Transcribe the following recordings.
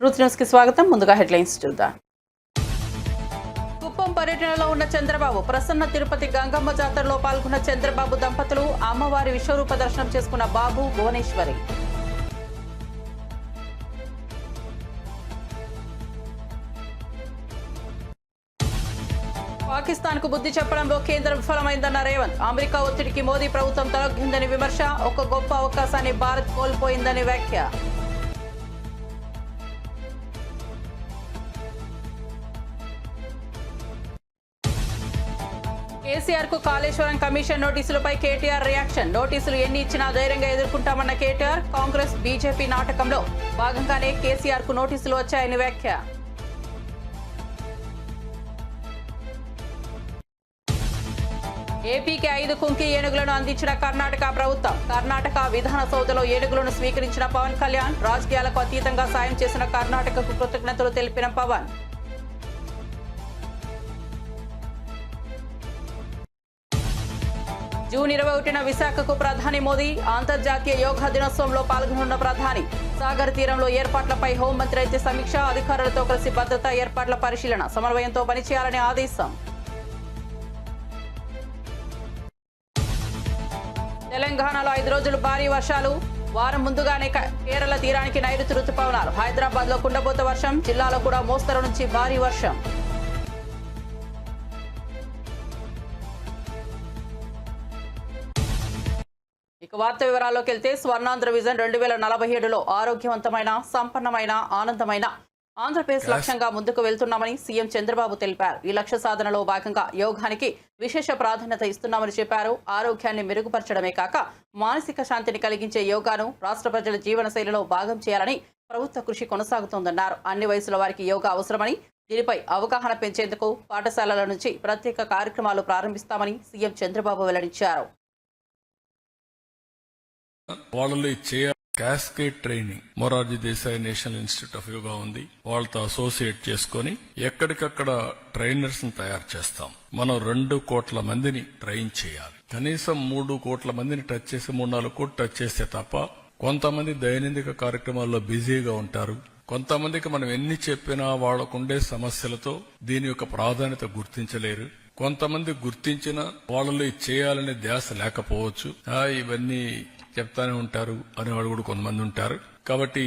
Truth news కి స్వాగతం. ముందుగా హెడ్లైన్స్ చూద్దాం. కుప్పం పర్యటనలో ఉన్న చంద్రబాబు ప్రసన్న తిరుపతి గంగమ్మ జాతరలో పాల్గొన్న చంద్రబాబు దంపతులు అమ్మవారి విశ్వరూప దర్శనం చేసుకున్న బాబు భువనేశ్వరి. పాకిస్తాన్ కు బుద్ధి చెప్పడంలో కేంద్రం విఫలమైందన్న రేవంత్. అమెరికా ఒత్తిడికి మోదీ ప్రభుత్వం తలొగ్గిందని విమర్శ. ఒక గొప్ప అవకాశాన్ని భారత్ కోల్పోయిందని వ్యాఖ్య. కేసీఆర్ కు కాళేశ్వరం కమిషన్ నోటీసులపై కేటీఆర్ రియాక్షన్. నోటీసులు ఎన్ని ఇచ్చినా ధైర్యంగా ఎదుర్కొంటామన్న కేటీఆర్. కాంగ్రెస్ బీజేపీ నాటకంలో భాగంగానే కేసీఆర్ కు నోటీసులు వచ్చాయని వ్యాఖ్య. ఏపీకి 5 కుంకి ఏనుగులను అందించిన కర్ణాటక ప్రభుత్వం. కర్ణాటక విధాన సౌధలో ఏనుగులను స్వీకరించిన పవన్ కళ్యాణ్. రాజకీయాలకు అతీతంగా సాయం చేసిన కర్ణాటకకు కృతజ్ఞతలు తెలిపిన పవన్. జూన్ 21న విశాఖకు ప్రధాని మోదీ. అంతర్జాతీయ యోగా దినోత్సవంలో పాల్గొనున్న ప్రధాని. సాగర్ తీరంలో ఏర్పాట్లపై హోంమంత్రి అయితే సమీక్ష. అధికారులతో కలిసి భద్రతా ఏర్పాట్ల పరిశీలన. సమన్వయంతో పనిచేయాలని ఆదేశం. తెలంగాణలో 5 రోజులు భారీ వర్షాలు. వారం ముందుగానే కేరళ తీరానికి నైరుతి రుతుపవనాలు. హైదరాబాద్ లో కుండపోత వర్షం. జిల్లాలో కూడా మోస్తరు నుంచి భారీ వర్షం. ఇక వార్త వివరాల్లోకి వెళ్తే స్వర్ణాంధ్ర విజన్ 2047లో ఆరోగ్యవంతమైన, సంపన్నమైన, ఆనందమైన ఆంధ్రప్రదేశ్ లక్ష్యంగా ముందుకు వెళ్తున్నామని సీఎం చంద్రబాబు తెలిపారు. ఈ లక్ష్య సాధనలో భాగంగా యోగానికి విశేష ప్రాధాన్యత ఇస్తున్నామని చెప్పారు. ఆరోగ్యాన్ని మెరుగుపరచడమే కాక మానసిక శాంతిని కలిగించే యోగాను రాష్ట్ర ప్రజల జీవన శైలిలో భాగం చేయాలని ప్రభుత్వ కృషి కొనసాగుతోందన్నారు. అన్ని వయసుల వారికి యోగా అవసరమని, దీనిపై అవగాహన పెంచేందుకు పాఠశాలల నుంచి ప్రత్యేక కార్యక్రమాలు ప్రారంభిస్తామని సీఎం చంద్రబాబు వెల్లడించారు. వాళ్ళలో cascade training Morarji Desai national institute of yoga ఉంది. వాళ్ళతో అసోసియేట్ చేసుకుని ఎక్కడికక్కడ ట్రైనర్స్ ని తయారు చేస్తాం. మనం 2 కోట్ల మందిని ట్రైన్ చేయాలి. కనీసం 3 కోట్ల మందిని టచ్ చేసి 3-4 కోట్లు టచ్ చేస్తే తప్ప కొంతమంది దైనందిక కార్యక్రమాల్లో బిజీగా ఉంటారు. కొంతమందికి మనం ఎన్ని చెప్పినా వాళ్లకుండే సమస్యలతో దీని యొక్క ప్రాధాన్యత గుర్తించలేరు. కొంతమంది గుర్తించిన వాళ్ళలో చేయాలనే ధ్యాస లేకపోవచ్చు. ఇవన్నీ చెప్తానే ఉంటారు అనేవాడు కూడా కొంతమంది ఉంటారు. కాబట్టి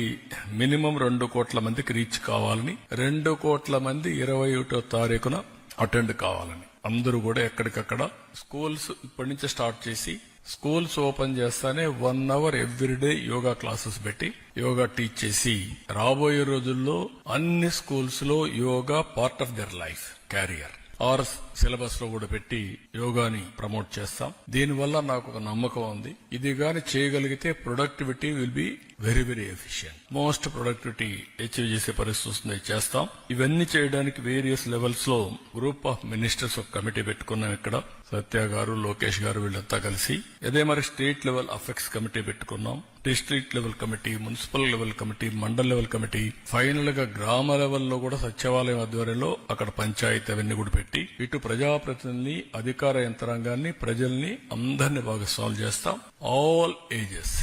మినిమం 2 కోట్ల మందికి రీచ్ కావాలని, 2 కోట్ల మంది 21వ తారీఖున అటెండ్ కావాలని అందరూ కూడా ఎక్కడికక్కడ స్కూల్స్ ఇప్పటి నుంచి స్టార్ట్ చేసి స్కూల్స్ ఓపెన్ చేస్తానే 1 అవర్ ఎవ్రీడే యోగా క్లాసెస్ పెట్టి యోగా టీచ్ చేసి రాబోయే రోజుల్లో అన్ని స్కూల్స్ లో yoga part of their life career or syllabus లో కూడా పెట్టి యోగాని ప్రమోట్ చేస్తాం. దీనివల్ల నాకు ఒక నమ్మకం ఉంది. ఇది గాని చేయగలిగితే productivity will be very very efficient. Most productivity achieve చేసే పరిస్థితి వస్తుంది, చేస్తాం. ఇవన్నీ చేయడానికి వేరియస్ లెవెల్స్ లో గ్రూప్ ఆఫ్ మినిస్టర్స్ ఒక కమిటీ పెట్టుకున్నాం. ఇక్కడ సత్య గారు, లోకేష్ గారు వీళ్ళంతా కలిసి అదే మరి స్టేట్ లెవెల్ అఫెక్ట్స్ కమిటీ పెట్టుకున్నాం. District level committee, municipal level committee, mandal level committee, final గా గ్రామ లెవెల్లో కూడా సచివాలయం ఆధ్వర్యంలో అక్కడ పంచాయతీ అవన్నీ కూడా పెట్టి ఇటు ప్రజాప్రతినిధుల్ని, అధికార యంత్రాంగాన్ని, ప్రజల్ని అందరినీ భాగస్వాములు చేస్తాం. ఆల్ ఏజెస్,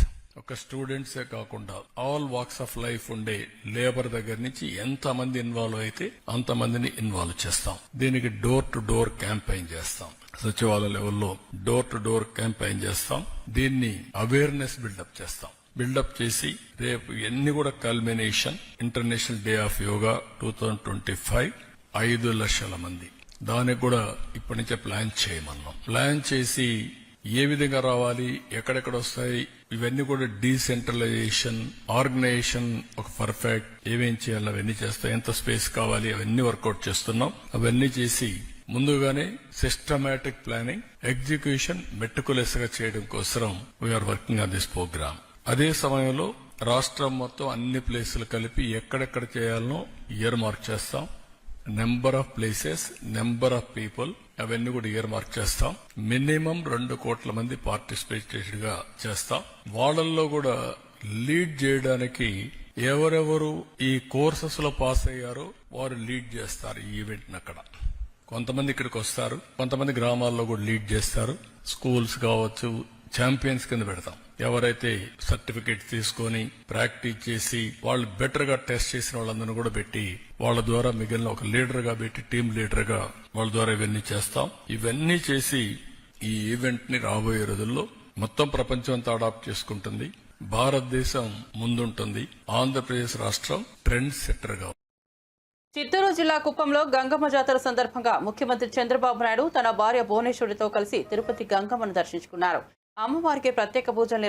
ఒక స్టూడెంట్సే కాకుండా ఆల్ వాక్స్ ఆఫ్ లైఫ్ ఉండే లేబర్ దగ్గర నుంచి ఎంత మంది ఇన్వాల్వ్ అయితే అంతమందిని ఇన్వాల్వ్ చేస్తాం. దీనికి డోర్ టు డోర్ క్యాంపెయిన్ చేస్తాం. సచివాలయ లెవెల్లో డోర్ టు డోర్ క్యాంపెయిన్ చేస్తాం. దీన్ని అవేర్నెస్ బిల్డప్ చేస్తాం. బిల్డప్ చేసి రేపు ఎన్ని కూడా culmination international day of yoga 2025 5 లక్షల మంది. దానికి కూడా ఇప్పటి నుంచే ప్లాన్ చేయమన్నాం. ప్లాన్ చేసి ఏ విధంగా రావాలి, ఎక్కడెక్కడ వస్తాయి, ఇవన్నీ కూడా డీసెంట్రలైజేషన్, ఆర్గనైజేషన్ ఒక పర్ఫెక్ట్ ఏమేం చేయాలి అవన్నీ చేస్తాయి. ఎంత స్పేస్ కావాలి అవన్నీ వర్కౌట్ చేస్తున్నాం. అవన్నీ చేసి ముందుగానే సిస్టమాటిక్ ప్లానింగ్, ఎగ్జిక్యూషన్ మెట్టుకులెస్ గా చేయడం కోసం we are working on this program. అదే సమయంలో రాష్ట్రం మొత్తం అన్ని ప్లేసులు కలిపి ఎక్కడెక్కడ చేయాలనో ఇయర్ మార్క్ చేస్తాం. Number of places, number of people అవన్నీ కూడా ఇయర్ మార్క్ చేస్తాం. మినిమం 2 కోట్ల మంది పార్టిసిపేటెడ్ గా చేస్తాం. వాళ్ళల్లో కూడా లీడ్ చేయడానికి ఎవరెవరు ఈ కోర్సెస్ లో పాస్ అయ్యారో వారు లీడ్ చేస్తారు ఈ ఈవెంట్. అక్కడ కొంతమంది ఇక్కడికి వస్తారు, కొంతమంది గ్రామాల్లో కూడా లీడ్ చేస్తారు. స్కూల్స్ కావచ్చు, ఛాంపియన్స్ కింద పెడతాం. ఎవరైతే సర్టిఫికేట్ తీసుకొని ప్రాక్టీస్ చేసి వాళ్ళు బెటర్ గా టెస్ట్ చేసిన వాళ్ళందరినీ కూడా పెట్టి వాళ్ళ ద్వారా మిగిలిన ఒక లీడర్ గా పెట్టి టీం లీడర్ గా వాళ్ళ ద్వారా ఇవన్నీ చేస్తాం. ఇవన్నీ చేసి ఈ ఈవెంట్ ని రాబోయే రోజుల్లో మొత్తం ప్రపంచం అంతా అడాప్ట్ చేసుకుంటుంది. భారతదేశం ముందుంటుంది. ఆంధ్రప్రదేశ్ రాష్ట్రం ట్రెండ్ సెట్టర్ గా. చిత్తూరు జిల్లా కుప్పంలో గంగమ్మ జాతర సందర్భంగా ముఖ్యమంత్రి చంద్రబాబు నాయుడు తన భార్య భువనేశ్వరితో కలిసి తిరుపతి గంగమ్మను దర్శించుకున్నారు. అమ్మవారికి ప్రత్యేక పూజలు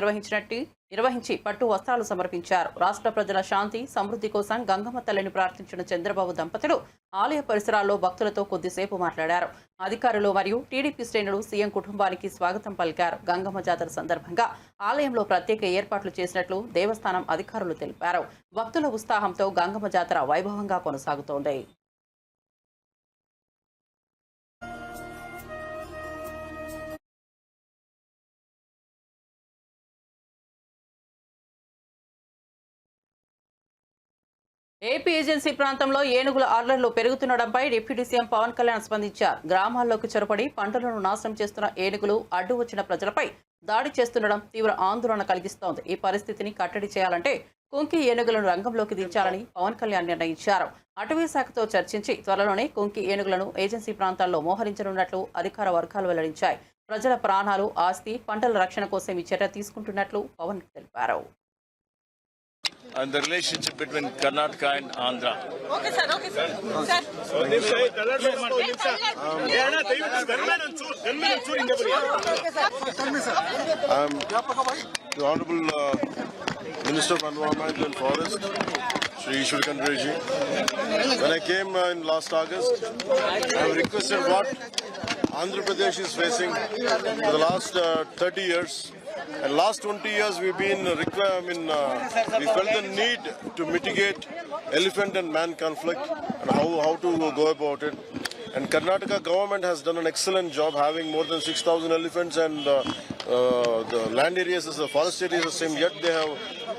నిర్వహించి పట్టు వస్త్రాలు సమర్పించారు. రాష్ట్ర ప్రజల శాంతి సమృద్ధి కోసం గంగమ్మ తల్లిని ప్రార్థించిన చంద్రబాబు దంపతులు ఆలయ పరిసరాల్లో భక్తులతో కొద్దిసేపు మాట్లాడారు. అధికారులు మరియు టీడీపీ శ్రేణులు సీఎం కుటుంబానికి స్వాగతం పలికారు. గంగమ్మ జాతర సందర్భంగా ఆలయంలో ప్రత్యేక ఏర్పాట్లు చేసినట్లు దేవస్థానం అధికారులు తెలిపారు. భక్తుల ఉత్సాహంతో గంగమ్మ జాతర వైభవంగా కొనసాగుతోంది. ఏపీ ఏజెన్సీ ప్రాంతంలో ఏనుగుల అల్లర్లు పెరుగుతుండడంపై డిప్యూటీ సీఎం పవన్ కళ్యాణ్ స్పందించారు. గ్రామాల్లోకి చొరబడి పంటలను నాశనం చేస్తున్న ఏనుగులు అడ్డు వచ్చిన ప్రజలపై దాడి చేస్తుండడం తీవ్ర ఆందోళన కలిగిస్తోంది. ఈ పరిస్థితిని కట్టడి చేయాలంటే కుంకి ఏనుగులను రంగంలోకి దించాలని పవన్ కళ్యాణ్ నిర్ణయించారు. అటవీ శాఖతో చర్చించి త్వరలోనే కుంకి ఏనుగులను ఏజెన్సీ ప్రాంతాల్లో మోహరించనున్నట్లు అధికార వర్గాలు వెల్లడించాయి. ప్రజల ప్రాణాలు, ఆస్తి, పంటల రక్షణ కోసం ఈ చర్య తీసుకుంటున్నట్లు పవన్ తెలిపారు. And the relationship between Karnataka and Andhra. Okay, sir. I'm the Honorable Minister of Environment and Forest, Shri Ishwar Kandreji. When I came in last August, I requested what Andhra Pradesh is facing for the last 30 years. And last 20 years we've been we felt the need to mitigate elephant and man conflict and how to go about it. And Karnataka government has done an excellent job, having more than 6,000 elephants, and the land areas, the forest areas are the same, yet they have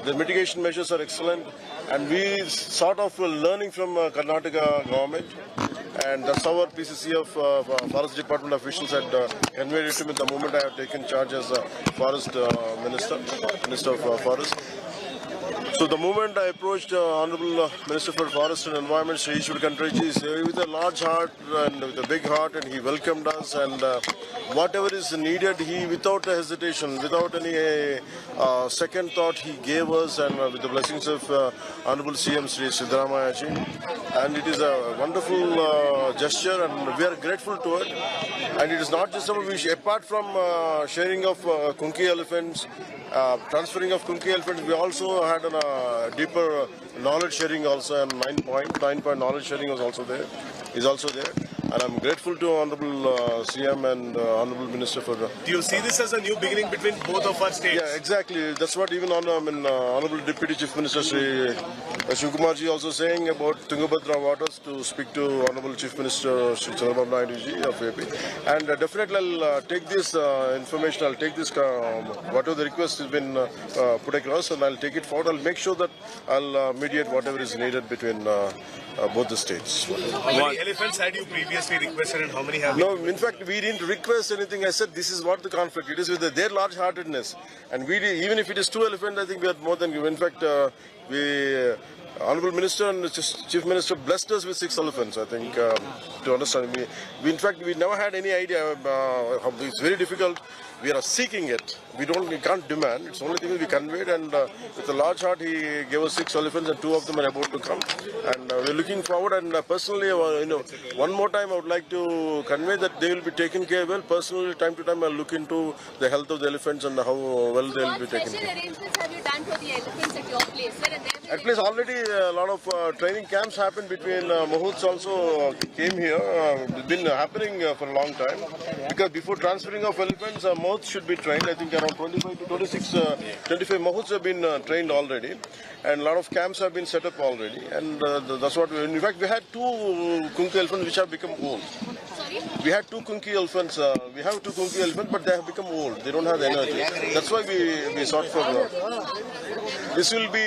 the mitigation measures are excellent. And we sort of learning from Karnataka government. And that's how our PCC of Forest Department officials had conveyed it to me the moment I have taken charge as Forest Minister of Forest. So the moment I approached Honorable Minister for Forest and Environment, Shri Ishwar Kandreji, with a large heart and with a big heart, and he welcomed us, and whatever is needed, he without hesitation, without any second thought, he gave us, and with the blessings of Honorable CM Shri Siddaramaiah ji. And it is a wonderful gesture, and we are grateful to it. And it is not just about apart from sharing of Kunki elephants, transferring of Kunki elephants, we also had a deeper knowledge sharing also, and 9-point knowledge sharing is also there. And I'm grateful to Honorable CM and Honorable Minister for. Do you see this as a new beginning between both of our states? Yeah, exactly. That's what even Honorable Deputy Chief Minister Shri Shivkumar ji also saying about Tungabhadra waters, to speak to Honorable Chief Minister Shri Chandrababu Naidu ji of AP. And definitely I'll take this information. I'll take this whatever the request has been put across, and I'll take it forward. I'll make sure that I'll mediate whatever is needed between both the states. How many elephants had you previously requested, and how many have No, in fact, we didn't request anything. I said this is what the conflict. It is with their large-heartedness, and even if it is 2 elephants, I think we are more than you. In fact, Honorable Minister and Chief Minister blessed us with 6 elephants. I think to understand we in fact we never had any idea. It's very difficult. We are seeking it. We can't demand. It's the only thing we conveyed, and with a large heart, he gave us 6 elephants, and 2 of them are about to come. And we're looking forward. And personally, one more time, I would like to convey that they will be taken care well. Personally, time to time, I'll look into the health of the elephants and how well they will be taken care. What special arrangements have you done for the elephants at your place, sir? At least already a lot of training camps happened between Mahoots also came here. It's been happening for a long time, because before transferring of elephants, Mahoots should be trained. I think around 25 to 25 Mahoots have been trained already, and a lot of camps have been set up already. And that's what in fact we had 2 Kunki elephants which have become old. Sorry? We had 2 Kunki elephants. We have 2 Kunki elephants, but they have become old. They don't have the energy. That's why we sought for. This will be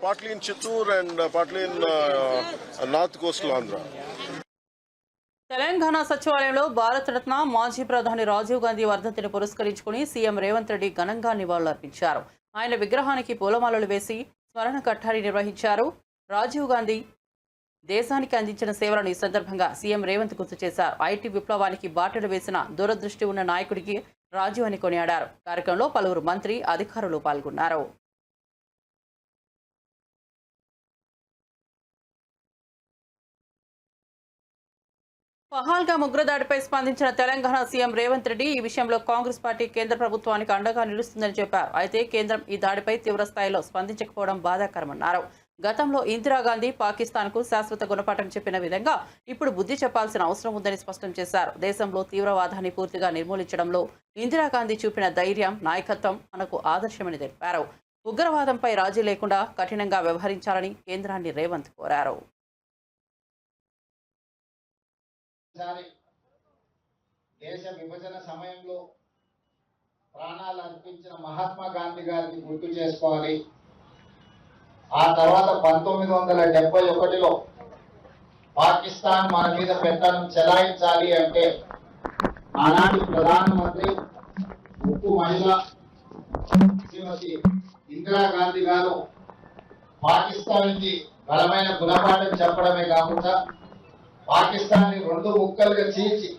partly in Chittoor and partly in North Coastal Andhra. Telangana సచివాలయంలో భారతరత్న మాజీ ప్రధాని రాజీవ్ గాంధీ వర్ధంతిని పురస్కరించుకుని CM Revanth Reddy ఘనంగా నివాళులర్పించారు. ఆయన విగ్రహానికి పూలమాలలు వేసి స్మరణ కట్టారి నిర్వహించారు. రాజీవ్ గాంధీ దేశానికి అందించిన సేవలను ఈ సందర్భంగా సీఎం రేవంత్ గుర్తు చేశారు. ఐటీ విప్లవానికి బాటలు వేసిన దూరదృష్టి ఉన్న నాయకుడికి రాజీవ్ అని కొనియాడారు. కార్యక్రమంలో పలువురు మంత్రి, అధికారులు పాల్గొన్నారు. పహల్గామ్ ఉగ్రదాడిపై స్పందించిన తెలంగాణ సీఎం రేవంత్ రెడ్డి ఈ విషయంలో కాంగ్రెస్ పార్టీ కేంద్ర ప్రభుత్వానికి అండగా నిలుస్తుందని చెప్పారు. అయితే కేంద్రం ఈ దాడిపై తీవ్ర స్థాయిలో స్పందించకపోవడం బాధాకరమన్నారు. గతంలో ఇందిరాగాంధీ పాకిస్తాన్కు శాశ్వత గుణపాఠం చెప్పిన విధంగా ఇప్పుడు బుద్ధి చెప్పాల్సిన అవసరం ఉందని స్పష్టం చేశారు. దేశంలో తీవ్రవాదాన్ని పూర్తిగా నిర్మూలించడంలో ఇందిరాగాంధీ చూపిన ధైర్యం, నాయకత్వం మనకు ఆదర్శమని తెలిపారు. ఉగ్రవాదంపై రాజీ లేకుండా కఠినంగా వ్యవహరించాలని కేంద్రాన్ని రేవంత్ కోరారు. దేశ విభజన సమయంలో ప్రాణాలు అర్పించిన మహాత్మా గాంధీ గారిని గుర్తు చేసుకోవాలి. ఆ తర్వాత 1971లో పాకిస్తాన్ మన మీద పెత్తనం చెలాయించాలి అంటే ఆనాటి ప్రధానమంత్రి ఉక్కు మహిళ శ్రీమతి ఇందిరాగాంధీ గారు పాకిస్తాన్కి బలమైన గుణపాఠం చెప్పడమే కాకుండా పాకిస్తాన్ని 2 ముక్కలుగా చీల్చి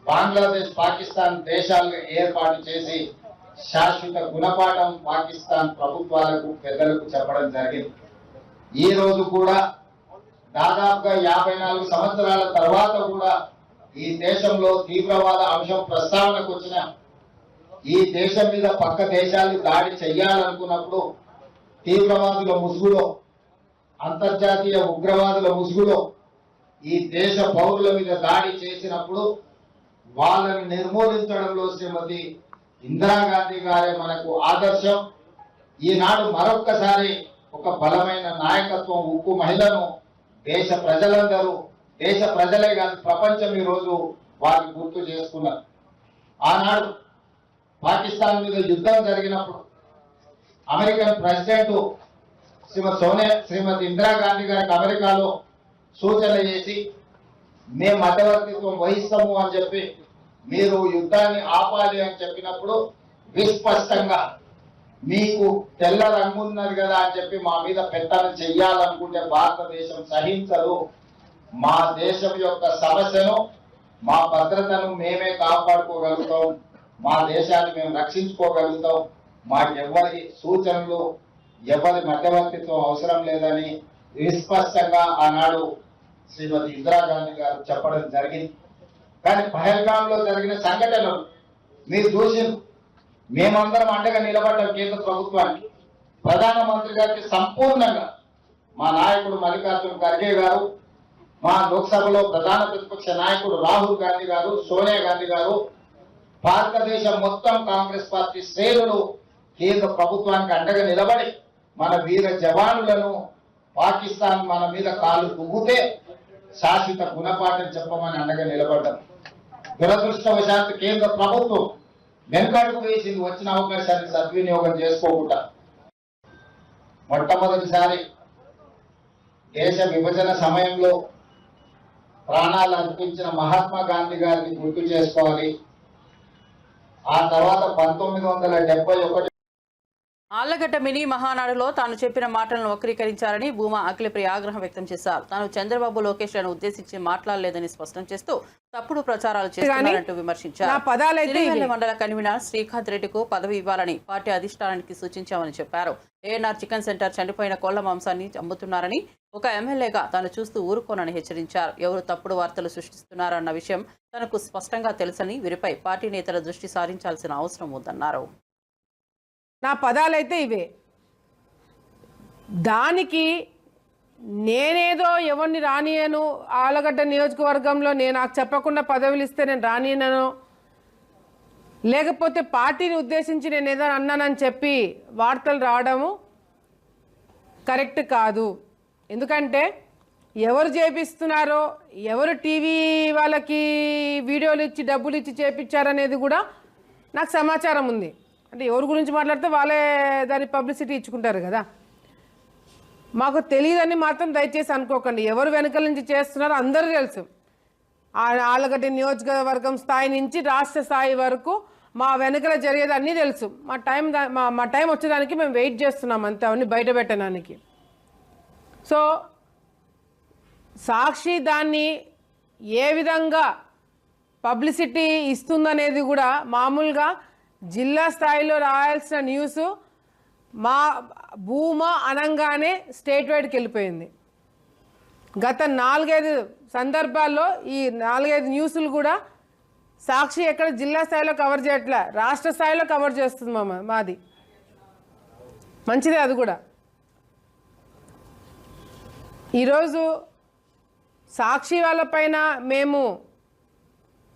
బంగ్లాదేశ్, పాకిస్తాన్ దేశాలుగా ఏర్పాటు చేసి శాశ్వత గుణపాఠం పాకిస్తాన్ ప్రభుత్వాలకు, పెద్దలకు చెప్పడం జరిగింది. ఈ రోజు కూడా దాదాపుగా 54 సంవత్సరాల తర్వాత కూడా ఈ దేశంలో తీవ్రవాద అంశం ప్రస్తావనకు వచ్చిన ఈ దేశం మీద పక్క దేశాలు దాడి చెయ్యాలనుకున్నప్పుడు తీవ్రవాదుల ముసుగులో, అంతర్జాతీయ ఉగ్రవాదుల ముసుగులో ఈ దేశ పౌరుల మీద దాడి చేసినప్పుడు వాళ్ళని నిర్మూలించడంలో శ్రీమతి ఇందిరాగాంధీ గారే మనకు ఆదర్శం. ఈనాడు మరొక్కసారి ఒక బలమైన నాయకత్వం, ఉక్కు మహిళను దేశ ప్రజలందరూ, దేశ ప్రజలే కాదు ప్రపంచం ఈరోజు వారిని గుర్తు చేసుకున్నారు. ఆనాడు పాకిస్తాన్ మీద యుద్ధం జరిగినప్పుడు అమెరికన్ ప్రెసిడెంట్ శ్రీమతి ఇందిరాగాంధీ గారికి అమెరికాలో సూచన చేసి మేము మధ్యవర్తిత్వం వహిస్తాము అని చెప్పి, మీరు యుద్ధాన్ని ఆపాలి అని చెప్పినప్పుడు విస్పష్టంగా మీకు తెల్ల రంగు ఉన్నది కదా అని చెప్పి మా మీద పెత్తనం చెయ్యాలనుకుంటే భారతదేశం సహించదు. మా దేశం యొక్క సమస్యను, మా భద్రతను మేమే కాపాడుకోగలుగుతాం, మా దేశాన్ని మేము రక్షించుకోగలుగుతాం, మాకెవ్వరి సూచనలు, ఎవరి మధ్యవర్తిత్వం అవసరం లేదని విస్పష్టంగా ఆనాడు శ్రీమతి ఇందిరాగాంధీ గారు చెప్పడం జరిగింది. కానీ పహల్గామ్ లో జరిగిన సంఘటనలు మీరు చూసి మేమందరం అండగా నిలబడ్డాం కేంద్ర ప్రభుత్వానికి. ప్రధానమంత్రి గారికి సంపూర్ణంగా మా నాయకుడు మల్లికార్జున ఖర్గే గారు, మా లోక్సభలో ప్రధాన ప్రతిపక్ష నాయకుడు రాహుల్ గాంధీ గారు, సోనియా గాంధీ గారు, భారతదేశం మొత్తం కాంగ్రెస్ పార్టీ శ్రేణులు కేంద్ర ప్రభుత్వానికి అండగా నిలబడి మన వీర జవానులను, పాకిస్తాన్ మన మీద కాలు దువ్వుతే శాశ్వత గుణపాఠం చెప్పమని అండగా నిలబడ్డాం. దురదృష్టవశాత్తు కేంద్ర ప్రభుత్వం వెనుకడుగు వేసింది, వచ్చిన అవకాశాన్ని సద్వినియోగం చేసుకోకుండా. మొట్టమొదటిసారి దేశ విభజన సమయంలో ప్రాణాలు అర్పించిన మహాత్మా గాంధీ గారిని గుర్తు చేసుకోవాలి. ఆ తర్వాత 1971 ఆళ్లగడ్డ మినీ మహానాడులో తాను చెప్పిన మాటలను వక్రీకరించారని భూమా అఖిలప్రియ ఆగ్రహం వ్యక్తం చేశారు. తాను చంద్రబాబు, లోకేష్ లను ఉద్దేశించి మాట్లాడలేదని స్పష్టం చేస్తూ తప్పుడు ప్రచారాలు చేస్తున్నారంటూ విమర్శించారు. సిరివెన్నెల మండల కన్వీనర్ శ్రీకాంత్ రెడ్డికు పదవి ఇవ్వాలని పార్టీ అధిష్టానానికి సూచించామని చెప్పారు. ఏఎన్ఆర్ చికెన్ సెంటర్ చనిపోయిన కోళ్ల మాంసాన్ని అమ్ముతున్నారని ఒక ఎమ్మెల్యేగా తాను చూస్తూ ఊరుకోనని హెచ్చరించారు. ఎవరు తప్పుడు వార్తలు సృష్టిస్తున్నారన్న విషయం తనకు స్పష్టంగా తెలుసని, వీరిపై పార్టీ నేతల దృష్టి సారించాల్సిన అవసరం ఉందన్నారు. నా పదాలైతే ఇవే. దానికి నేనేదో ఎవరిని రానియను, ఆలగడ్డ నియోజకవర్గంలో నేను నాకు చెప్పకుండా పదవులు ఇస్తే నేను రానియనను, లేకపోతే పార్టీని ఉద్దేశించి నేను ఏదో అన్నానని చెప్పి వార్తలు రావడము కరెక్ట్ కాదు. ఎందుకంటే ఎవరు చేపిస్తున్నారో, ఎవరు టీవీ వాళ్ళకి వీడియోలు ఇచ్చి డబ్బులు ఇచ్చి చేపించారనేది కూడా నాకు సమాచారం ఉంది. అంటే ఎవరి గురించి మాట్లాడితే వాళ్ళే దాని పబ్లిసిటీ ఇచ్చుకుంటారు కదా. మాకు తెలియదని మాత్రం దయచేసి అనుకోకండి. ఎవరు వెనకాల నుంచి చేస్తున్నారో అందరూ తెలుసు. ఆలగడ్డ నియోజకవర్గం స్థాయి నుంచి రాష్ట్ర స్థాయి వరకు మా వెనకల జరిగేది అన్నీ తెలుసు. మా టైం వచ్చేదానికి మేము వెయిట్ చేస్తున్నాం అంతే, అవన్నీ బయట పెట్టడానికి. సో సాక్షి దాన్ని ఏ విధంగా పబ్లిసిటీ ఇస్తుందనేది కూడా మామూలుగా జిల్లా స్థాయిలో రాయాల్సిన న్యూస్ మా భూమా అనంగానే స్టేట్ వైడ్కి వెళ్ళిపోయింది. గత 4-5 సందర్భాల్లో ఈ 4-5 న్యూస్లు కూడా సాక్షి ఎక్కడ జిల్లా స్థాయిలో కవర్ చేయట్లే, రాష్ట్ర స్థాయిలో కవర్ చేస్తుంది మాది. మంచిదే అది కూడా. ఈరోజు సాక్షి వాళ్ళపైన మేము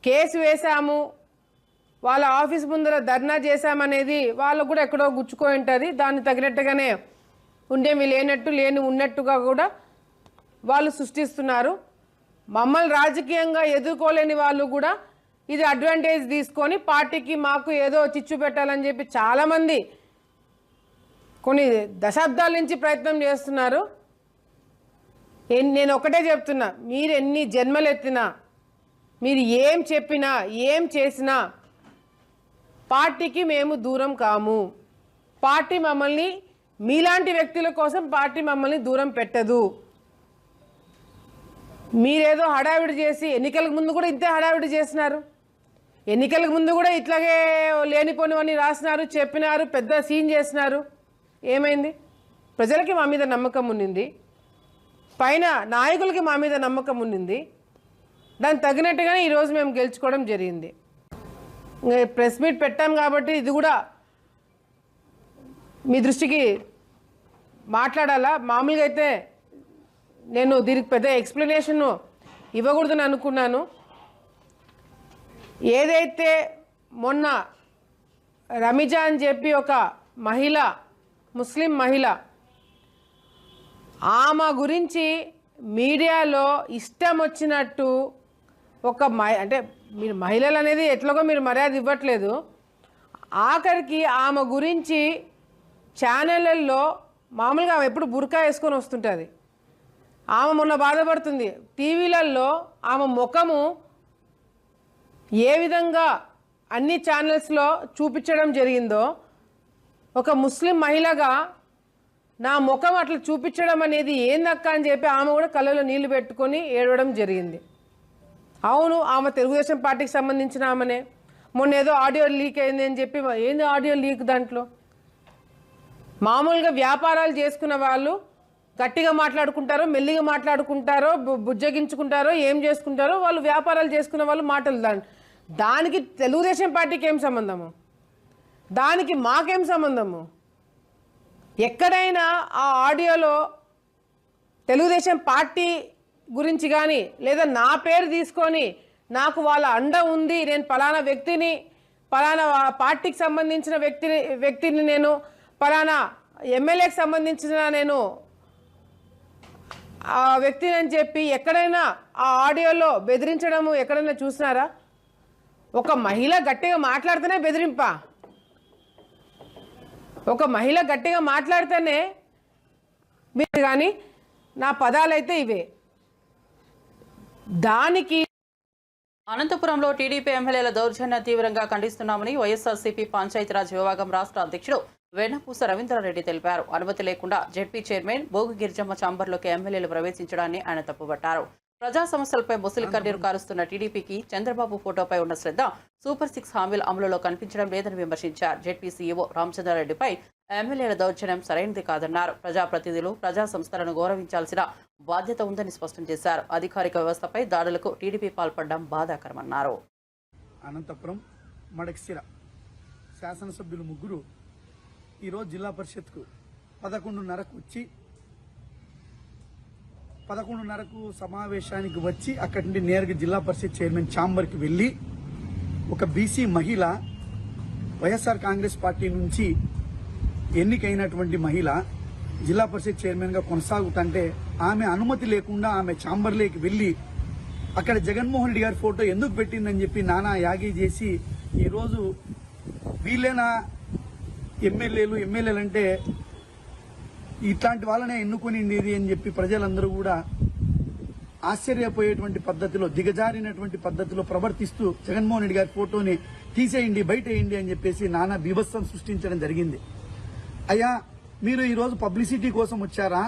కేసు వేశాము, వాళ్ళ ఆఫీస్ ముందర ధర్నా చేశామనేది వాళ్ళకు కూడా ఎక్కడో గుచ్చుకొని ఉంటుంది. దాన్ని తగినట్టుగానే ఉండేవి లేని ఉన్నట్టుగా కూడా వాళ్ళు సృష్టిస్తున్నారు. మమ్మల్ని రాజకీయంగా ఎదుర్కోలేని వాళ్ళు కూడా ఇది అడ్వాంటేజ్ తీసుకొని పార్టీకి మాకు ఏదో చిచ్చు పెట్టాలని చెప్పి చాలామంది కొన్ని దశాబ్దాల నుంచి ప్రయత్నం చేస్తున్నారు. నేను ఒకటే చెప్తున్నా, మీరు ఎన్ని జన్మలు ఎత్తినా, మీరు ఏం చెప్పినా ఏం చేసినా పార్టీకి మేము దూరం కాము. పార్టీ మమ్మల్ని, మీలాంటి వ్యక్తుల కోసం పార్టీ మమ్మల్ని దూరం పెట్టదు. మీరేదో హడావిడి చేసి ఎన్నికలకు ముందు కూడా ఇంతే హడావిడి చేసినారు. ఎన్నికలకు ముందు కూడా ఇట్లాగే లేనిపోనివన్నీ రాసినారు, చెప్పినారు, పెద్ద సీన్ చేసినారు. ఏమైంది? ప్రజలకి మా మీద నమ్మకం ఉండింది, పైన నాయకులకి మా మీద నమ్మకం ఉండింది. దానికి తగినట్టుగానే ఈరోజు మేము గెలుచుకోవడం జరిగింది. ప్రెస్ మీట్ పెట్టాం కాబట్టి ఇది కూడా మీ దృష్టికి మాట్లాడాలా. మామూలుగా అయితే నేను దీనికి పెద్ద ఎక్స్ప్లెనేషన్ ఇవ్వకూడదని అనుకున్నాను. ఏదైతే మొన్న రమిజా అని చెప్పి ఒక మహిళ, ముస్లిం మహిళ, ఆమె గురించి మీడియాలో ఇష్టం వచ్చినట్టు అంటే మీరు మహిళలు అనేది ఎట్లాగో మీరు మర్యాద ఇవ్వట్లేదు. ఆఖరికి ఆమె గురించి ఛానళ్ళల్లో మామూలుగా ఆమె ఎప్పుడు బుర్కా వేసుకొని వస్తుంటుంది. ఆమె మొన్న బాధపడుతుంది. టీవీలలో ఆమె ముఖము ఏ విధంగా అన్ని ఛానల్స్లో చూపించడం జరిగిందో, ఒక ముస్లిం మహిళగా నా ముఖం అట్లా చూపించడం అనేది ఏందక్క అని చెప్పి ఆమె కూడా కళ్ళలో నీళ్లు పెట్టుకొని ఏడవడం జరిగింది. అవును, ఆమె తెలుగుదేశం పార్టీకి సంబంధించిన ఆమెనే. మొన్న ఏదో ఆడియో లీక్ అయింది అని చెప్పి, ఏంది ఆడియో లీక్? దాంట్లో మామూలుగా వ్యాపారాలు చేసుకున్న వాళ్ళు గట్టిగా మాట్లాడుకుంటారో, మెల్లిగా మాట్లాడుకుంటారో, బుజ్జగించుకుంటారో, ఏం చేసుకుంటారో వాళ్ళు వ్యాపారాలు చేసుకున్న వాళ్ళు మాటలు. దానికి తెలుగుదేశం పార్టీకి ఏం సంబంధము? దానికి మాకేం సంబంధము? ఎక్కడైనా ఆ ఆడియోలో తెలుగుదేశం పార్టీ గురించి కానీ లేదా నా పేరు తీసుకొని నాకు వాళ్ళ అండ ఉంది, నేను పలానా వ్యక్తిని, పలానా పార్టీకి సంబంధించిన వ్యక్తిని నేను, పలానా ఎమ్మెల్యేకి సంబంధించిన నేను ఆ వ్యక్తిని అని చెప్పి ఎక్కడైనా ఆ ఆడియోలో బెదిరించడము ఎక్కడైనా చూసినారా? ఒక మహిళ గట్టిగా మాట్లాడితేనే బెదిరింపా? ఒక మహిళ గట్టిగా మాట్లాడితేనే మీరు, కానీ నా పదాలైతే ఇవే. దానికి అనంతపురంలో టీడీపీ ఎమ్మెల్యేల దౌర్జన్య తీవ్రంగా ఖండిస్తున్నామని వైఎస్ఆర్సీపీ పంచాయతీరాజ్ విభాగం రాష్ట్ర అధ్యక్షుడు వెన్నపూస రవీంద్రారెడ్డి తెలిపారు. అనుమతి లేకుండా జెడ్పీ చైర్మన్ బోగు గిరిజమ్మ ఛాంబర్లోకి ఎమ్మెల్యేలు ప్రవేశించడాన్ని ఆయన తప్పుపట్టారు. ప్రజా సమస్యలపై ముసలి కన్నీరు కారుస్తున్న టీడీపీకి చంద్రబాబు ఫోటోపై ఉన్న శ్రద్ధ సూపర్ 6 హామీల అమలులో కనిపించడం లేదని విమర్శించారు. జెడ్పీ సీఈఓ రామచంద్రారెడ్డిపై ఎమ్మెల్యేల దౌర్జన్యం సరైనది కాదన్నారు. ప్రజాప్రతినిధులు, ప్రజా సంస్థలను గౌరవించాల్సిన బాధ్యత ఉందని స్పష్టం చేశారు. అధికారిక వ్యవస్థపై దాడులకు టీడీపీ పాల్పడడం బాధాకరమన్నారు. అనంతపురం మడక్సిర శాసనసభ్యులు 3 ఈరోజు జిల్లా పరిషత్కు 11:30కు వచ్చి 11:30కు సమావేశానికి వచ్చి అక్కడి నుండి నేరుగా జిల్లా పరిషత్ చైర్మన్ ఛాంబర్కి వెళ్ళి ఒక బీసీ మహిళ, వైఎస్ఆర్ కాంగ్రెస్ పార్టీ నుంచి ఎన్నికైనటువంటి మహిళ జిల్లా పరిషత్ చైర్మన్గా కొనసాగుతుంటే ఆమె అనుమతి లేకుండా ఆమె ఛాంబర్లోకి వెళ్ళి అక్కడ జగన్మోహన్ రెడ్డి గారి ఫోటో ఎందుకు పెట్టిందని చెప్పి నానా యాగి చేసి ఈరోజు వీళ్ళేనా ఎమ్మెల్యేలు అంటే ఇట్లాంటి వాళ్ళనే ఎన్నుకునింది అని చెప్పి ప్రజలందరూ కూడా ఆశ్చర్యపోయేటువంటి పద్ధతిలో, దిగజారినటువంటి పద్ధతిలో ప్రవర్తిస్తూ జగన్మోహన్ రెడ్డి గారి ఫోటోని తీసేయండి, బయటేయండి అని చెప్పేసి నానా బీభత్సం సృష్టించడం జరిగింది. అయ్యా, మీరు ఈరోజు పబ్లిసిటీ కోసం వచ్చారా,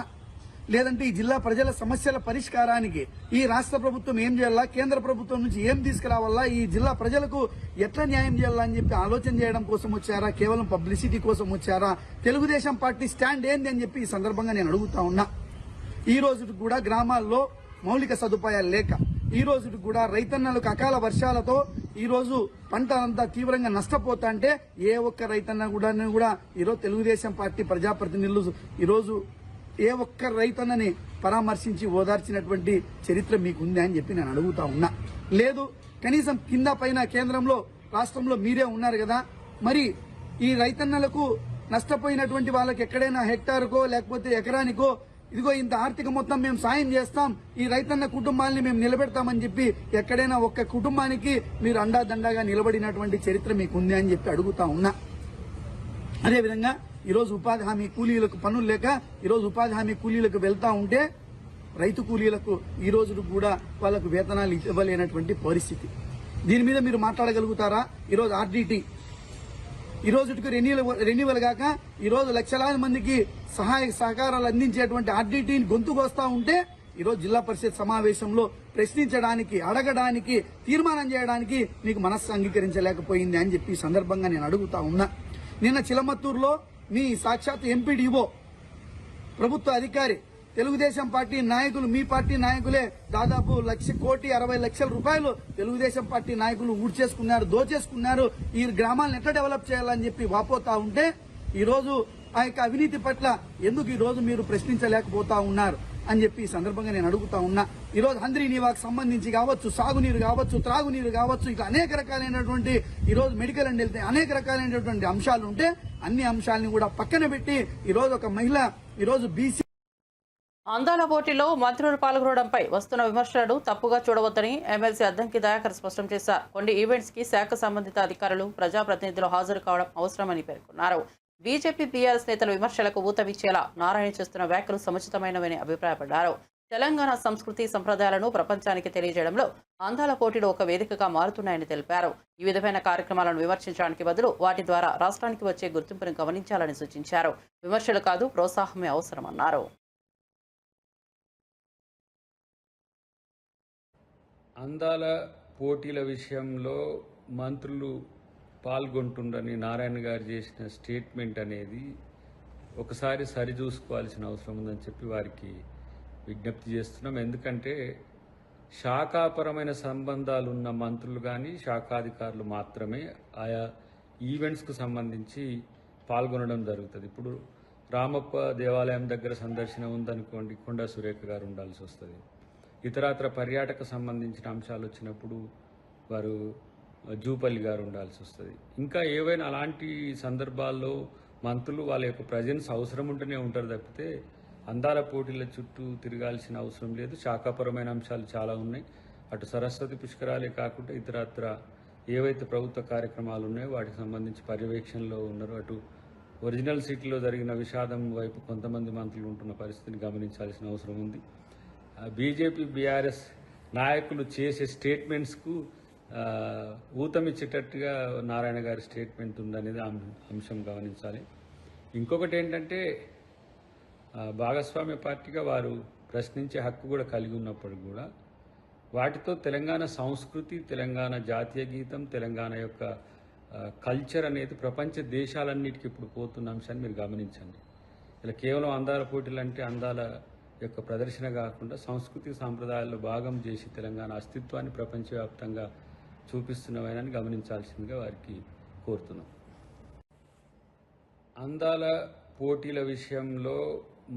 లేదంటే ఈ జిల్లా ప్రజల సమస్యల పరిష్కారానికి ఈ రాష్ట్ర ప్రభుత్వం ఏం చేయాలా, కేంద్ర ప్రభుత్వం నుంచి ఏం తీసుకురావాలా, ఈ జిల్లా ప్రజలకు ఎట్లా న్యాయం చేయాలా అని చెప్పి ఆలోచన చేయడం కోసం వచ్చారా, కేవలం పబ్లిసిటీ కోసం వచ్చారా? తెలుగుదేశం పార్టీ స్టాండ్ ఏంది అని చెప్పి ఈ సందర్భంగా నేను అడుగుతా ఉన్నా. ఈ రోజు కూడా గ్రామాల్లో మౌలిక సదుపాయాలు లేక, ఈ రోజు కూడా రైతన్నలకు అకాల వర్షాలతో ఈ రోజు పంట అంతా తీవ్రంగా నష్టపోతా అంటే ఏ ఒక్క రైతన్న కూడా ఈరోజు తెలుగుదేశం పార్టీ ప్రజాప్రతినిధులు ఈరోజు ఏ ఒక్క రైతన్నని పరామర్శించి ఓదార్చినటువంటి చరిత్ర మీకుందా అని చెప్పి నేను అడుగుతా ఉన్నా. లేదు, కనీసం కింద పైన కేంద్రంలో రాష్ట్రంలో మీరే ఉన్నారు కదా, మరి ఈ రైతన్నలకు నష్టపోయినటువంటి వాళ్ళకి ఎక్కడైనా హెక్టార్కో లేకపోతే ఎకరానికో ఇదిగో ఇంత ఆర్థిక మొత్తం మేము సాయం చేస్తాం, ఈ రైతన్న కుటుంబాలని మేము నిలబెడతామని చెప్పి ఎక్కడైనా ఒక్క కుటుంబానికి మీరు అండాదండాగా నిలబడినటువంటి చరిత్ర మీకుంది అని చెప్పి అడుగుతా ఉన్నా. అదేవిధంగా ఈరోజు ఉపాధి హామీ కూలీలకు పనులు లేక ఈరోజు ఉపాధి హామీ కూలీలకు వెళ్తా ఉంటే రైతు కూలీలకు ఈ రోజు కూడా వాళ్ళకు వేతనాలు ఇవ్వలేనటువంటి పరిస్థితి. దీని మీద మీరు మాట్లాడగలుగుతారా? ఈరోజు ఆర్డీటీ ఈ రోజుకి రెన్యువల్ కాక ఈరోజు లక్షలాది మందికి సహాయ సహకారాలు అందించేటువంటి ఆర్డీటీని గొంతుకొస్తా ఉంటే ఈరోజు జిల్లా పరిషత్ సమావేశంలో ప్రశ్నించడానికి, అడగడానికి, తీర్మానం చేయడానికి మీకు మనస్సు అంగీకరించలేకపోయింది అని చెప్పి ఈ సందర్భంగా నేను అడుగుతా ఉన్నా. నిన్న చిలమత్తూరులో మీ సాక్షాత్ ఎంపీడీఓ ప్రభుత్వ అధికారి తెలుగుదేశం పార్టీ నాయకులు, మీ పార్టీ నాయకులే దాదాపు 1,60,00,000 రూపాయలు తెలుగుదేశం పార్టీ నాయకులు ఊడ్చేసుకున్నారు, దోచేసుకున్నారు. ఈ గ్రామాలను ఎట్లా డెవలప్ చేయాలని చెప్పి వాపోతా ఉంటే ఈ రోజు ఆ యొక్క అవినీతి పట్ల ఎందుకు ఈ రోజు మీరు ప్రశ్నించలేకపోతా ఉన్నారు అని చెప్పి ఈ సందర్భంగా నేను అడుగుతా ఉన్నా. ఈ రోజు హంద్రీ నీవాకు సంబంధించి కావచ్చు, సాగునీరు కావచ్చు, త్రాగునీరు కావచ్చు, ఇక అనేక రకాలైనటువంటి ఈ రోజు మెడికల్ అండ్ హెల్త్ అనేక రకాలైనటువంటి అంశాలు ఉంటే అన్ని అంశాలను కూడా పక్కన పెట్టి ఈ రోజు ఒక మహిళ ఈ రోజు బీసీ అందాల పోటీలో మంత్రులు పాల్గొనడంపై వస్తున్న విమర్శలను తప్పుగా చూడవద్దని ఎమ్మెల్సీ అద్దంకి దయాకర్ స్పష్టం చేశారు. కొన్ని ఈవెంట్స్ కి శాఖ సంబంధిత అధికారులు, ప్రజాప్రతినిధులు హాజరు కావడం అవసరమని పేర్కొన్నారు. బీజేపీ, బీఆర్ఎస్ నేతల విమర్శలకు ఊతమిచ్చేలా నారాయణ చేస్తున్న వ్యాఖ్యలు సముచితమైనవని అభిప్రాయపడ్డారు. తెలంగాణ సంస్కృతి సంప్రదాయాలను ప్రపంచానికి తెలియజేయడంలో అందాల పోటీలు ఒక వేదికగా మారుతున్నాయని తెలిపారు. ఈ విధమైన కార్యక్రమాలను విమర్శించడానికి బదులు వాటి ద్వారా రాష్ట్రానికి వచ్చే గుర్తింపును గమనించాలని సూచించారు. విమర్శలు కాదు, ప్రోత్సాహమే అవసరమన్నారు. అందాల పోటీల విషయంలో మంత్రులు పాల్గొంటుండని నారాయణ గారు చేసిన స్టేట్మెంట్ అనేది ఒకసారి సరిచూసుకోవాల్సిన అవసరం ఉందని చెప్పి వారికి విజ్ఞప్తి చేస్తున్నాం. ఎందుకంటే శాఖాపరమైన సంబంధాలు ఉన్న మంత్రులు కానీ శాఖాధికారులు మాత్రమే ఆయా ఈవెంట్స్కు సంబంధించి పాల్గొనడం జరుగుతుంది. ఇప్పుడు రామప్ప దేవాలయం దగ్గర సందర్శన ఉందనుకోండి, కొండా సురేఖ గారు ఉండాల్సి వస్తుంది. ఇతరత్ర పర్యాటక సంబంధించిన అంశాలు వచ్చినప్పుడు వారు జూపల్లి గారు ఉండాల్సి వస్తుంది. ఇంకా ఏవైనా అలాంటి సందర్భాల్లో మంత్రులు వాళ్ళ యొక్క ప్రజెన్స్ అవసరం ఉంటూనే ఉంటారు తప్పితే అందాల పోటీల చుట్టూ తిరగాల్సిన అవసరం లేదు. శాఖాపరమైన అంశాలు చాలా ఉన్నాయి. అటు సరస్వతి పుష్కరాలే కాకుండా ఇతరత్ర ఏవైతే ప్రభుత్వ కార్యక్రమాలు ఉన్నాయో వాటికి సంబంధించి పర్యవేక్షణలో ఉన్నారు. అటు ఒరిజినల్ సిటీలో జరిగిన విషాదం వైపు కొంతమంది మంత్రులు ఉంటున్న పరిస్థితిని గమనించాల్సిన అవసరం ఉంది. బీజేపీ, బీఆర్ఎస్ నాయకులు చేసే స్టేట్మెంట్స్కు ఊతమిచ్చేటట్టుగా నారాయణ గారి స్టేట్మెంట్ ఉందనేది అంశం గమనించాలి. ఇంకొకటి ఏంటంటే భాగస్వామ్య పార్టీగా వారు ప్రశ్నించే హక్కు కూడా కలిగి ఉన్నప్పుడు కూడా వాటితో తెలంగాణ సంస్కృతి, తెలంగాణ జాతీయ గీతం, తెలంగాణ యొక్క కల్చర్ అనేది ప్రపంచ దేశాలన్నిటికీ ఇప్పుడు పోతున్న అంశాన్ని మీరు గమనించండి. ఇలా కేవలం అందాల పోటీలు అంటే అందాల యొక్క ప్రదర్శన కాకుండా సంస్కృతి సాంప్రదాయాల్లో భాగం చేసి తెలంగాణ అస్తిత్వాన్ని ప్రపంచవ్యాప్తంగా చూపిస్తున్నవని గమనించాల్సిందిగా వారికి కోరుతున్నాం. అందాల పోటీల విషయంలో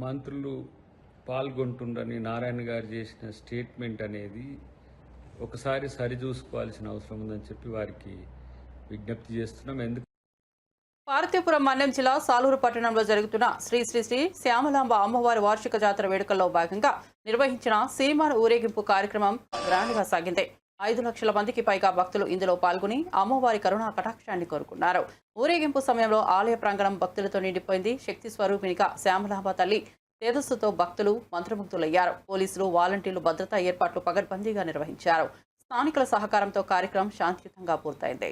మంత్రులు పాల్గొంటుండని నారాయణ గారు చేసిన స్టేట్మెంట్ అనేది ఒకసారి సరిచూసుకోవాల్సిన అవసరం ఉందని చెప్పి వారికి విజ్ఞప్తి చేస్తున్నాం. ఎందుకు పార్వతీపురం మన్యం జిల్లా సాలూరు పట్టణంలో జరుగుతున్న శ్రీ శ్రీ శ్రీ శ్యామలాంబ అమ్మవారి వార్షిక జాతర వేడుకల్లో భాగంగా నిర్వహించిన సిరిమాను ఊరేగింపు కార్యక్రమం గ్రాండ్గా సాగింది. 5 లక్షల మందికి పైగా భక్తులు ఇందులో పాల్గొని అమ్మవారి కరుణా కటాక్షాన్ని కోరుకున్నారు. ఊరేగింపు సమయంలో ఆలయ ప్రాంగణం భక్తులతో నిండిపోయింది. శక్తి స్వరూపిణిగా శ్యామలాంబ తల్లి తేజస్సుతో భక్తులు మంత్రముగ్ధులయ్యారు. పోలీసులు, వాలంటీర్లు భద్రతా ఏర్పాట్లు పగడ్బందీగా నిర్వహించారు. స్థానికుల సహకారంతో కార్యక్రమం శాంతియుతంగా పూర్తయింది.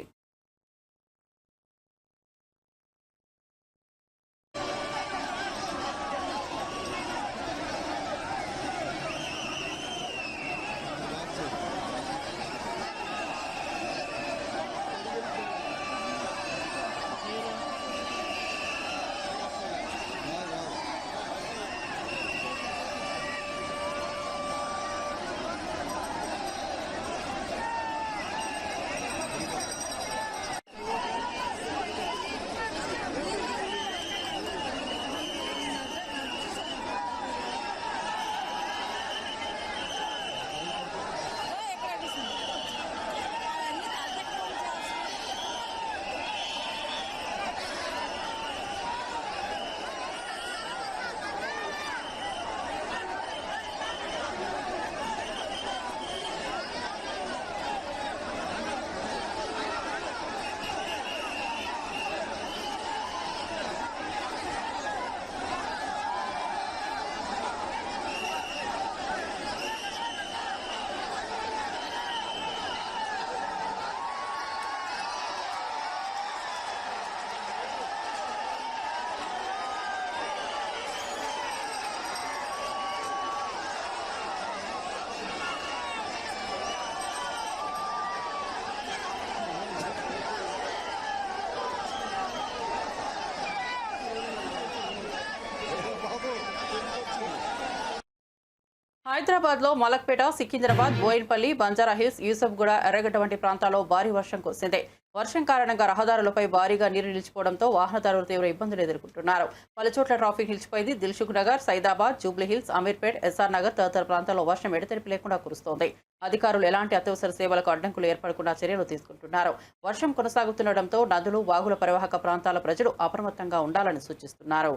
హైదరాబాద్లో మలక్పేట, సికింద్రాబాద్, బోయిన్పల్లి, బంజారాహిల్స్, యూసఫ్గూడ, ఎర్రగడ్డ వంటి ప్రాంతాల్లో భారీ వర్షం కురిసింది. వర్షం కారణంగా రహదారులపై భారీగా నీరు నిలిచిపోవడంతో వాహనదారులు తీవ్ర ఇబ్బందులు ఎదుర్కొంటున్నారు. పలుచోట్ల ట్రాఫిక్ నిలిచిపోయింది. దిల్సుఖ్ నగర్, సైదాబాద్, జూబ్లీహిల్స్, అమీర్పేట్, ఎస్ఆర్ నగర్ తదితర ప్రాంతాల్లో వర్షం ఎడతెరిపి లేకుండా కురుస్తోంది. అధికారులు ఎలాంటి అత్యవసర సేవలకు అడ్డంకులు ఏర్పడకుండా చర్యలు తీసుకుంటున్నారు. వర్షం కొనసాగుతుండటంతో నదులు, వాగుల పరివాహక ప్రాంతాల ప్రజలు అప్రమత్తంగా ఉండాలని సూచిస్తున్నారు.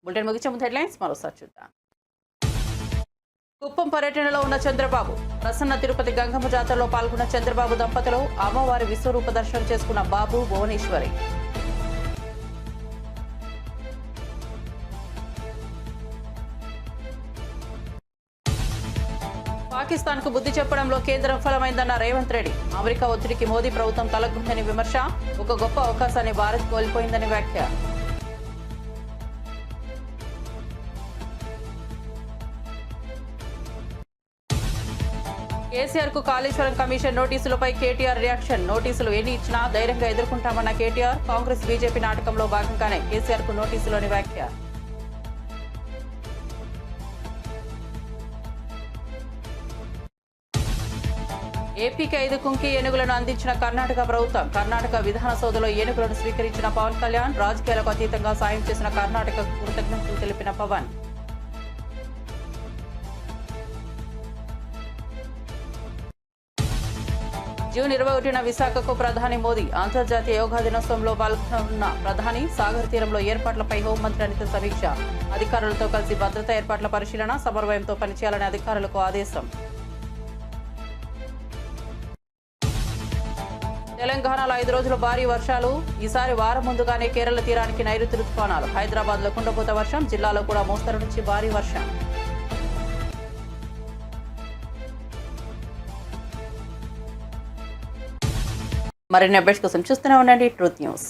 బులెటిన్ ముగించే ముందు హెడ్లైన్స్ మరోసారి చూద్దాం. కుప్పం పర్యటనలో ఉన్న చంద్రబాబు. ప్రసన్న తిరుపతి గంగమ్మ జాతరలో పాల్గొన్న చంద్రబాబు దంపతులు అమ్మవారి విశ్వరూప దర్శనం చేసుకున్న బాబు, భువనేశ్వరి. పాకిస్తాన్ కు బుద్ధి చెప్పడంలో కేంద్రం విఫలమైందన్న రేవంత్ రెడ్డి. అమెరికా ఒత్తిడికి మోదీ ప్రభుత్వం తలగ్గుందని విమర్శ. ఒక గొప్ప అవకాశాన్ని భారత్ కోల్పోయిందని వ్యాఖ్య. కేసీఆర్ కు కాళేశ్వరం కమిషన్ నోటీసులపై కేటీఆర్ రియాక్షన్. నోటీసులు ఎన్ని ఇచ్చినా ధైర్యంగా ఎదుర్కొంటామన్న కేటీఆర్. కాంగ్రెస్, బీజేపీ నాటకంలో భాగంగానే కేసీఆర్ కు నోటీసులోని వ్యాఖ్య. ఏపీకి 5 కుంకి ఏనుగులను అందించిన కర్ణాటక ప్రభుత్వం. కర్ణాటక విధాన సౌధలో ఏనుగులను స్వీకరించిన పవన్ కళ్యాణ్. రాజకీయాలకు అతీతంగా సాయం చేసిన కర్ణాటకకు కృతజ్ఞతలు తెలిపిన పవన్. జూన్ 21న విశాఖకు ప్రధాని మోదీ. అంతర్జాతీయ యోగా దినోత్సవంలో పాల్గొన్న ప్రధాని. సాగర్ తీరంలో ఏర్పాట్లపై హోంమంత్రి అనిత సమీక్ష. అధికారులతో కలిసి భద్రతా ఏర్పాట్ల పరిశీలన, సమన్వయంతో పనిచేయాలని అధికారులకు ఆదేశం. తెలంగాణలో 5 రోజులు భారీ వర్షాలు. ఈసారి వారం ముందుగానే కేరళ తీరానికి నైరుతి రుతుపవనాలు. హైదరాబాద్లో కుండపోత వర్షం. జిల్లాలో కూడా మోస్తరు నుంచి భారీ వర్షం. మరిన్ని అప్డేట్స్ కోసం చూస్తూనే ఉండండి ట్రూత్ న్యూస్.